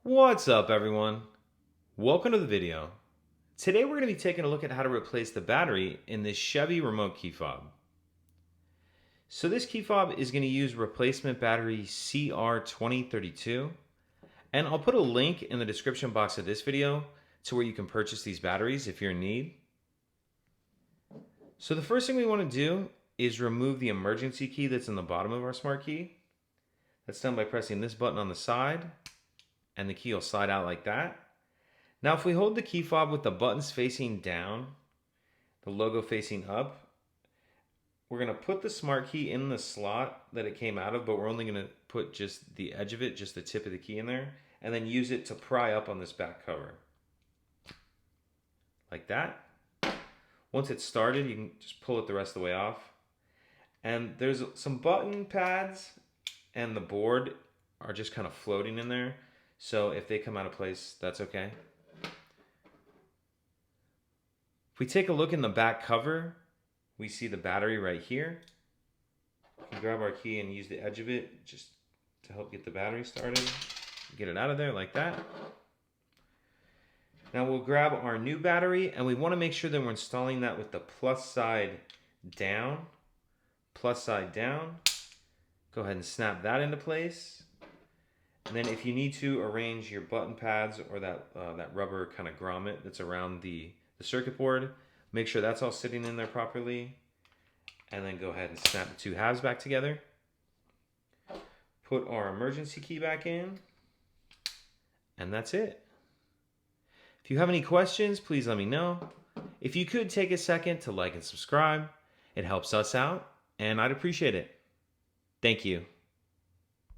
What's up, everyone? Welcome to the video. Today we're going to be taking a look at how to replace the battery in this Chevy remote key fob. So this key fob is going to use replacement battery CR2032, and I'll put a link in the description box of this video to where you can purchase these batteries if you're in need. So the first thing we want to do is remove the emergency key that's in the bottom of our smart key. That's done by pressing this button on the side, and the key will slide out like that. Now if we hold the key fob with the buttons facing down, the logo facing up, we're going to put the smart key in the slot that it came out of, but we're only going to put just the edge of it, just the tip of the key in there, and then use it to pry up on this back cover. Like that. Once it's started, you can just pull it the rest of the way off. And there's some button pads, and the board are just kind of floating in there. So if they come out of place, that's okay. If we take a look in the back cover, we see the battery right here. We can grab our key and use the edge of it just to help get the battery started. Get it out of there like that. Now we'll grab our new battery, and we want to make sure that we're installing that with the plus side down. Plus side down. Go ahead and snap that into place. And then if you need to arrange your button pads or that rubber kind of grommet that's around the circuit board, make sure that's all sitting in there properly. And then go ahead and snap the two halves back together. Put our emergency key back in. And that's it. If you have any questions, please let me know. If you could take a second to like and subscribe, it helps us out, and I'd appreciate it. Thank you.